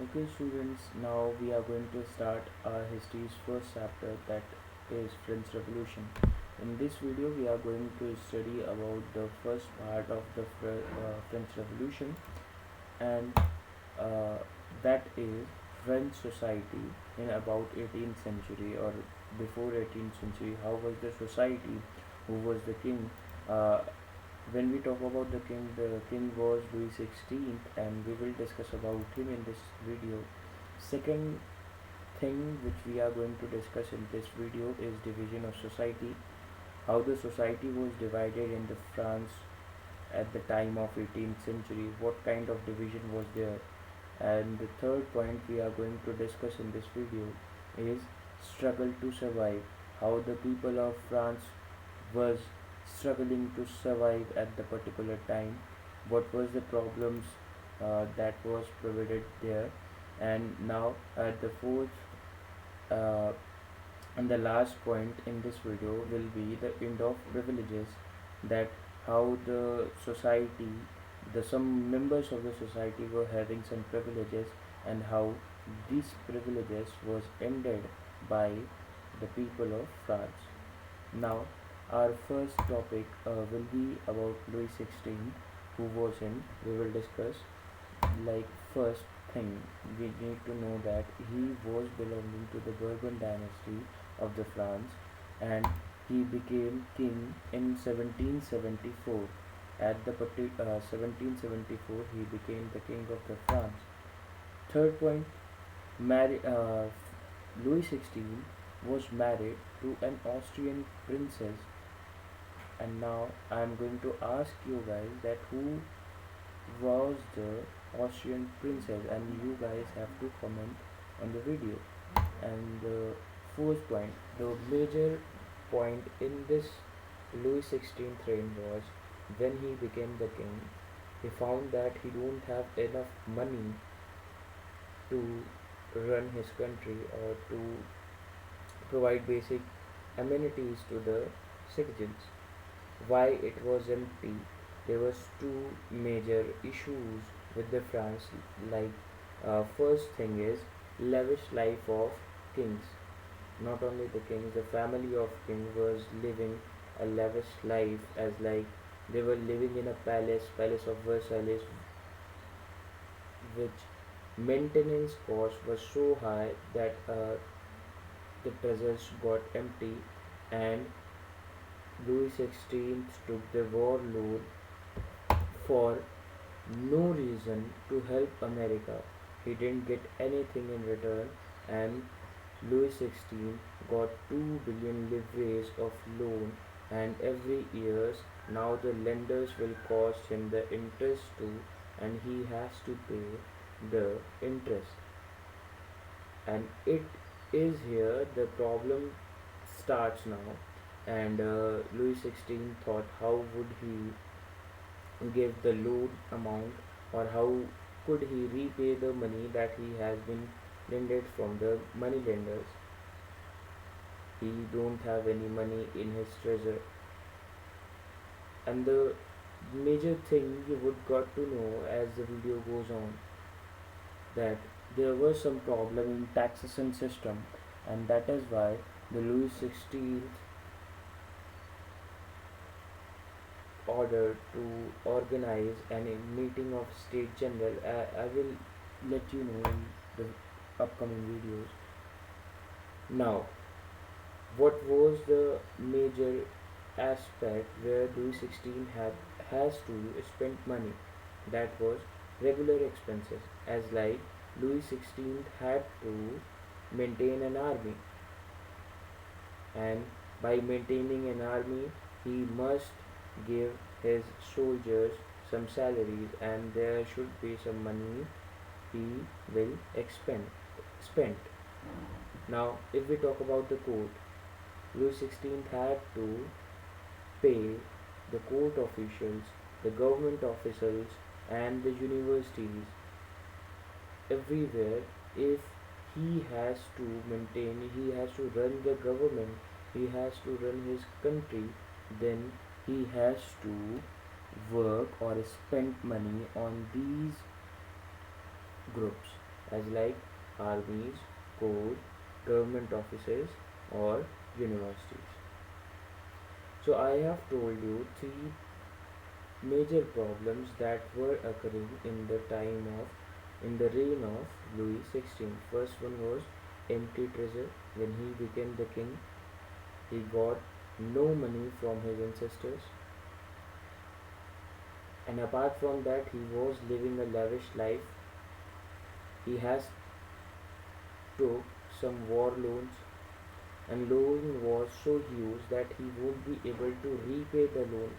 Okay, students, now we are going to start our history's first chapter, that is French Revolution. In this video, we are going to study about the first part of the French Revolution, and uh, that is French society in about 18th century or before 18th century. How was the society? Who was the king? Uh, when we talk about the king was Louis XVI, and we will discuss about him in this video. Second thing which we are going to discuss in this video is division of society, how the society was divided in the France at the time of 18th century, what kind of division was there. And the third point we are going to discuss in this video is struggle to survive, how the people of France was struggling to survive at the particular time, what was the problems that was provided there. And now at the fourth uh, and the last point in this video will be the end of privileges, that how the society, the some members of the society were having some privileges, and how these privileges was ended by the people of France. Now our first topic will be about Louis XVI, who was in. We will discuss, like, first thing we need to know that he was belonging to the Bourbon dynasty of the France, and he became king in 1774. At the 1774 he became the king of the France. Third point, Louis XVI was married to an Austrian princess. And now I am going to ask you guys that who was the Austrian princess, and you guys have to comment on the video. And the fourth point, the major point in this Louis XVI reign was when he became the king, he found that he don't have enough money to run his country or to provide basic amenities to the citizens. Why it was empty? There was two major issues with the France. Like, first thing is lavish life of kings. Not only the kings, the family of king was living a lavish life, as like they were living in a palace of Versailles, which maintenance cost was so high that the treasures got empty, and Louis XVI took the war loan for no reason to help America. He didn't get anything in return, and Louis XVI got 2 billion livres of loan, and every year now the lenders will cost him the interest too, and he has to pay the interest. And it is here the problem starts now. And Louis XVI thought, how would he give the loan amount, or how could he repay the money that he has been lended from the money lenders. He don't have any money in his treasure. And the major thing you would got to know as the video goes on, that there was some problem in taxation system, and that is why the Louis XVI order to organize a meeting of state general. I will let you know in the upcoming videos. Now, what was the major aspect where Louis XVI has to spend money? That was regular expenses, as like Louis XVI had to maintain an army, and by maintaining an army he must give his soldiers some salaries, and there should be some money he will expend spent. Now if we talk about the court, Louis XVI had to pay the court officials, the government officials, and the universities everywhere. If he has to maintain, he has to run the government, he has to run his country, then he has to work or spend money on these groups. as like armies, court, government offices, or universities. So I have told you three major problems that were occurring in the reign of Louis XVI. First one was empty treasure. When he became the king, he got no money from his ancestors, and apart from that, he was living a lavish life. He has took some war loans, and loan was so huge that he won't be able to repay the loan.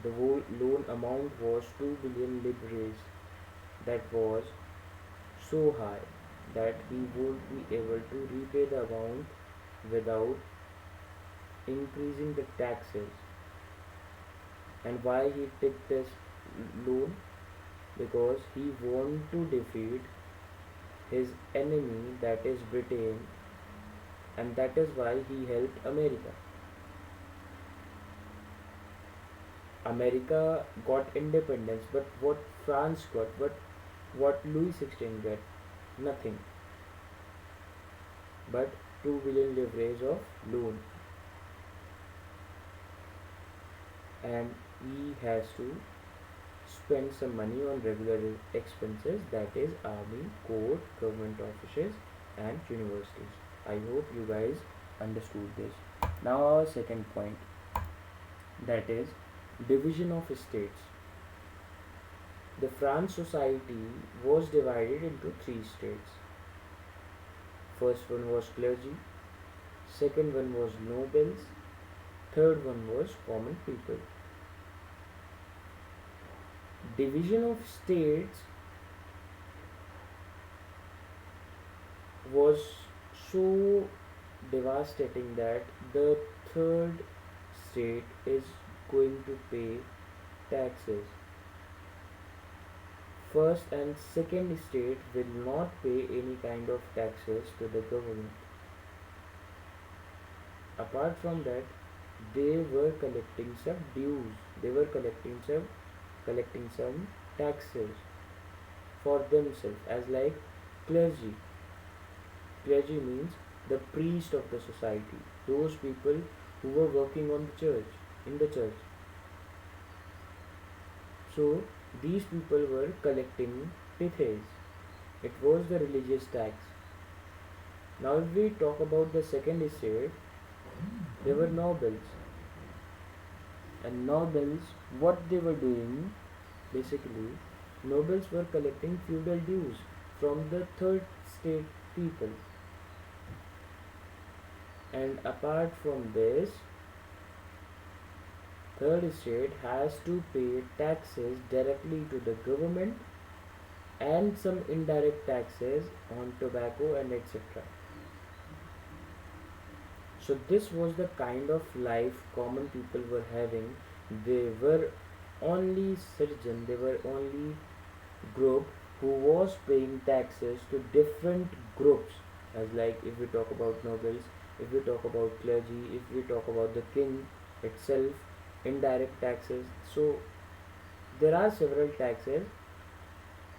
The whole loan amount was 2 billion libras. That was so high that he would be able to repay the amount without increasing the taxes. And why he took this loan? Because he wanted to defeat his enemy, that is Britain, and that is why he helped America. America got independence, but what France got, what Louis XVI got? Nothing but 2 billion livres of loan, and he has to spend some money on regular expenses, that is army, court, government offices, and universities. I hope you guys understood this. Now our second point, that is division of states. The France society was divided into three states. First one was clergy, second one was nobles, third one was common people. Division of states was so devastating that the third state is going to pay taxes. First and second state will not pay any kind of taxes to the government. Apart from that, they were collecting some dues. They were collecting some taxes for themselves, as like clergy. Clergy means the priest of the society, those people who were working on the church, in the church. So these people were collecting tithes. It was the religious tax. Now if we talk about the second state, they were nobles. And nobles, what they were doing, basically, nobles were collecting feudal dues from the third state people. And apart from this, third state has to pay taxes directly to the government and some indirect taxes on tobacco and etc. So this was the kind of life common people were having. They were only citizen, they were only group who was paying taxes to different groups, as like if we talk about nobles, if we talk about clergy, if we talk about the king itself, indirect taxes. So there are several taxes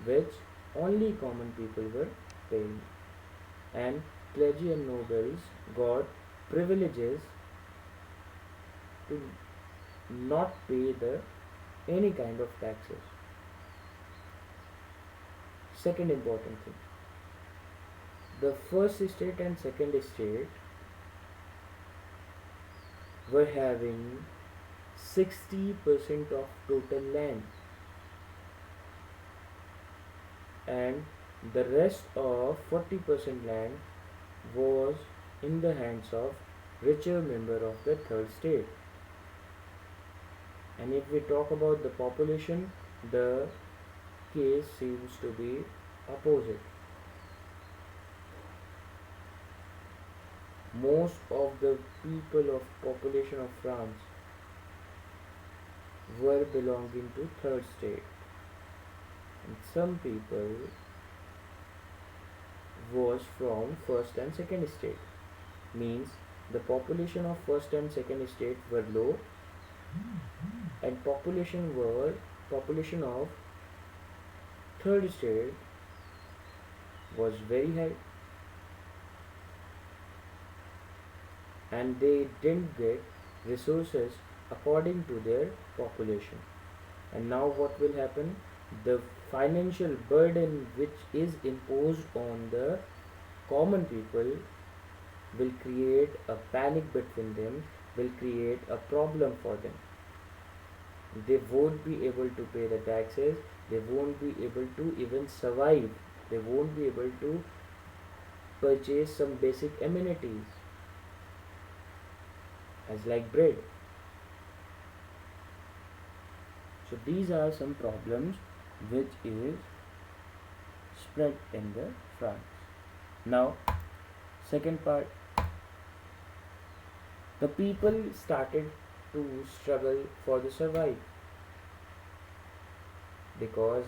which only common people were paying, and clergy and nobles got privileges to not pay the any kind of taxes. Second important thing, the first state and second state were having 60% of total land, and the rest of 40% land was in the hands of richer member of the third state. And if we talk about the population, the case seems to be opposite. Most of the people of population of France were belonging to third state, and some people was from first and second state. Means the population of first and second state were low, and population of third state was very high, and they didn't get resources according to their population. And now what will happen? The financial burden which is imposed on the common people will create a panic between them, will create a problem for them. They won't be able to pay the taxes, they won't be able to even survive, they won't be able to purchase some basic amenities as like bread. So these are some problems which is spread in the France. Now, second part, the people started to struggle for the survive because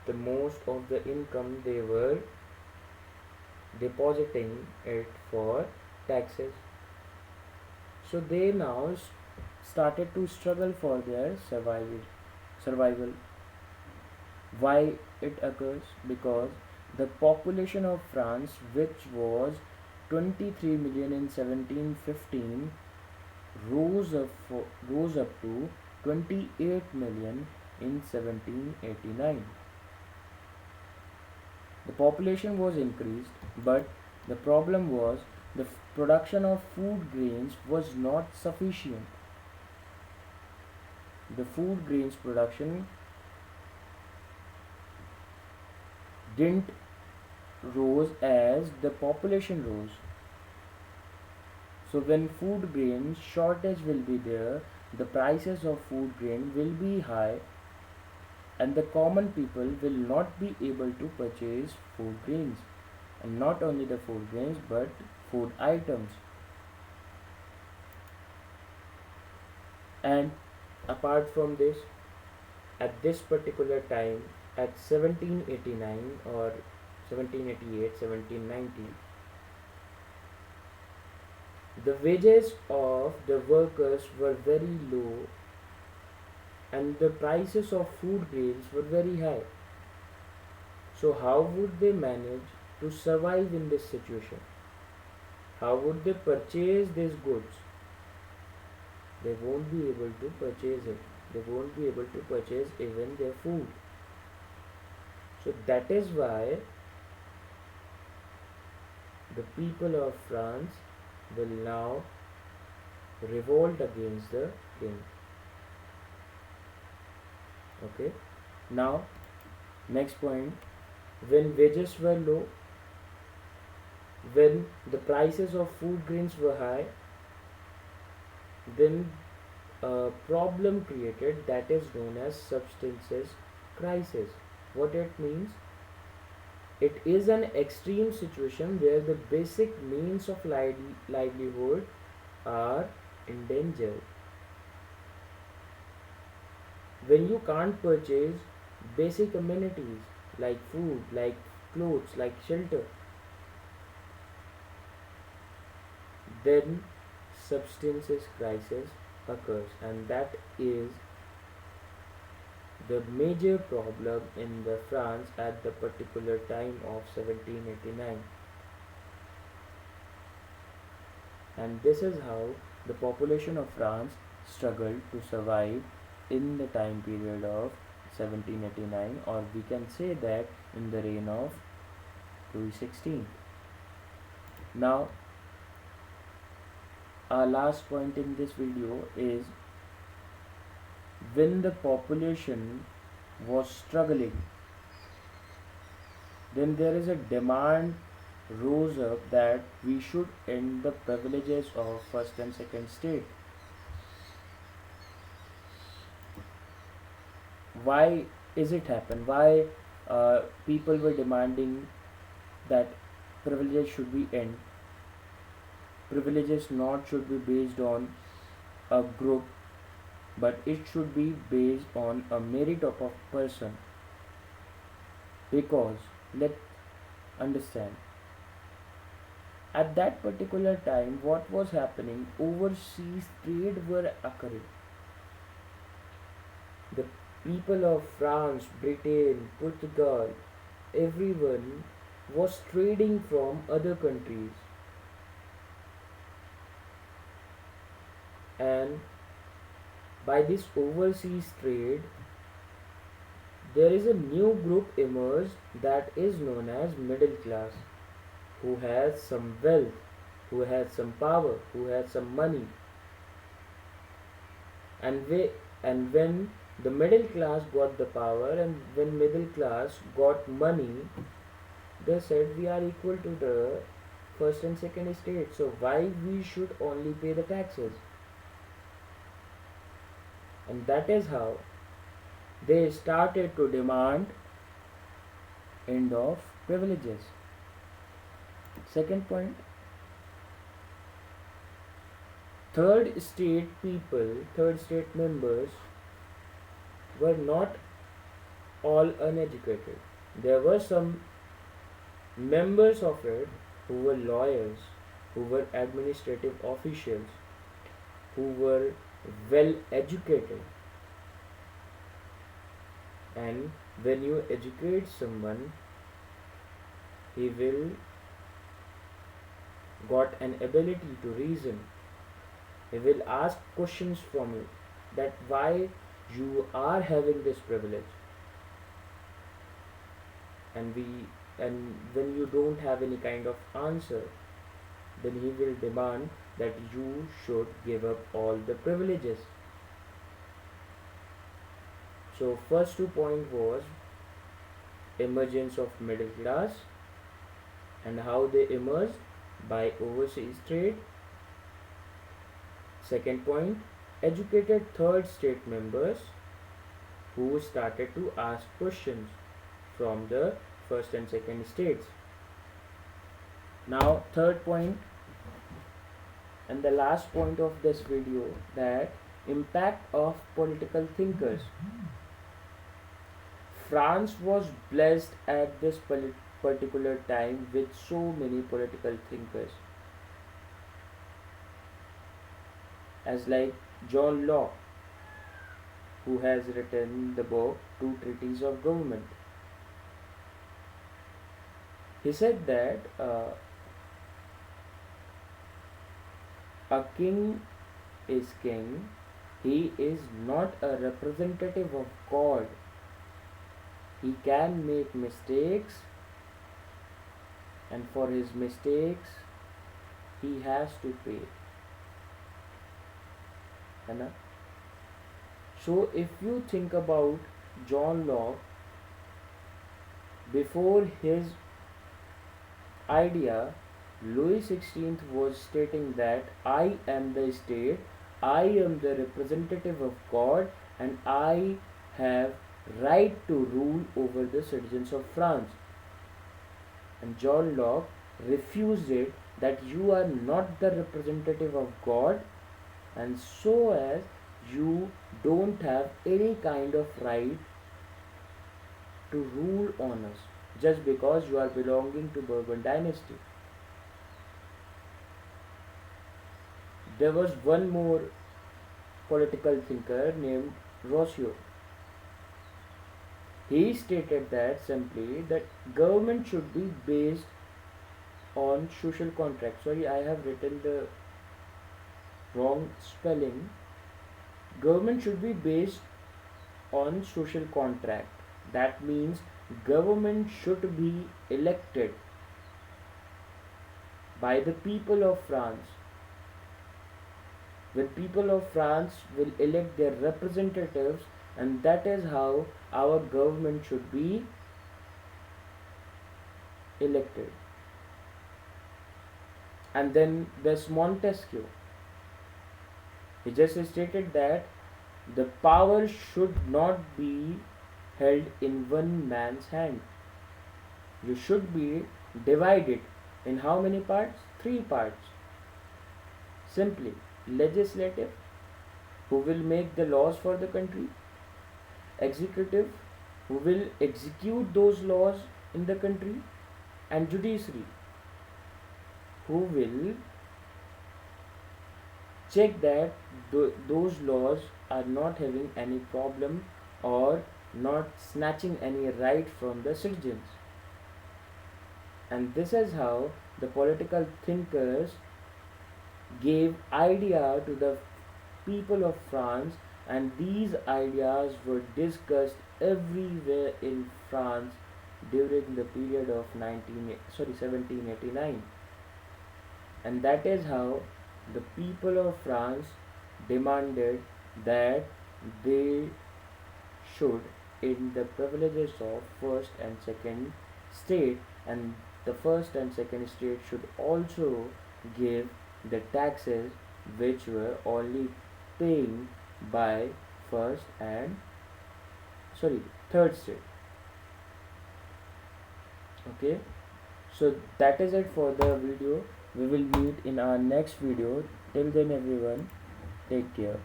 the most of the income they were depositing it for taxes. So they now started to struggle for their survival. Why it occurs? Because the population of France, which was 23 million in 1715, rose up to 28 million in 1789. The population was increased, but the problem was the production of food grains was not sufficient. The food grains production didn't rose as the population rose. So when food grain shortage will be there, the prices of food grain will be high, and the common people will not be able to purchase food grains, and not only the food grains but food items. And apart from this, at this particular time, at 1789 or 1788, 1790, the wages of the workers were very low and the prices of food grains were very high. So how would they manage to survive in this situation? How would they purchase these goods? They won't be able to purchase it. They won't be able to purchase even their food. So that is why the people of France will now revolt against the king. Okay. Now, next point, when wages were low, when the prices of food grains were high, then a problem created that is known as substances crisis. What it means? It is an extreme situation where the basic means of livelihood are endangered. When you can't purchase basic amenities like food, like clothes, like shelter, then substances crisis occurs, and that is the major problem in the France at the particular time of 1789. And this is how the population of France struggled to survive in the time period of 1789, or we can say that in the reign of Louis XVI. Now, our last point in this video is when the population was struggling, then there is a demand rose up that we should end the privileges of first and second state. Why is it happen? Why people were demanding that privileges should be end? Privileges not should be based on a group, but it should be based on a merit of a person. Because let's understand, at that particular time what was happening, overseas trade were occurring. The people of France, Britain, Portugal, everyone was trading from other countries, and by this overseas trade there is a new group emerged that is known as middle class, who has some wealth, who has some power, who has some money. And we, and when the middle class got the power and when middle class got money, they said we are equal to the first and second state, so why we should only pay the taxes? And that is how they started to demand end of privileges. Second point, third state members were not all uneducated. There were some members of it who were lawyers, who were administrative officials, who were well educated. And when you educate someone, he will got an ability to reason. He will ask questions from you that why you are having this privilege, and when you don't have any kind of answer, then he will demand that you should give up all the privileges. So first 2 point was emergence of middle class and how they emerged by overseas trade. Second point, educated third state members who started to ask questions from the first and second states. Now third point and the last point of this video, that impact of political thinkers. France was blessed at this particular time with so many political thinkers, as like John Locke, who has written the book Two Treatises of Government. He said that a king is king, he is not a representative of God. He can make mistakes, and for his mistakes he has to pay. Right? So if you think about John Locke, before his idea, Louis XVI was stating that I am the state, I am the representative of God, and I have right to rule over the citizens of France. And John Locke refused it, that you are not the representative of God, and so as you don't have any kind of right to rule on us just because you are belonging to Bourbon dynasty. There was one more political thinker named Rousseau. He stated that simply that government should be based on social contract. Sorry, I have written the wrong spelling. Government should be based on social contract. That means government should be elected by the people of France. When people of France will elect their representatives, and that is how our government should be elected. And then there's Montesquieu. He just stated that the power should not be held in one man's hand. You should be divided in how many parts? 3 parts. Simply, legislative, who will make the laws for the country; executive, who will execute those laws in the country; and judiciary, who will check that those laws are not having any problem or not snatching any right from the citizens. And this is how the political thinkers gave idea to the people of France, and these ideas were discussed everywhere in France during the period of 1789. And that is how the people of France demanded that they should in the privileges of first and second state, and the first and second state should also give the taxes which were only paying by first and sorry third state. Okay, so that is it for the video. We will meet in our next video. Till then everyone, take care.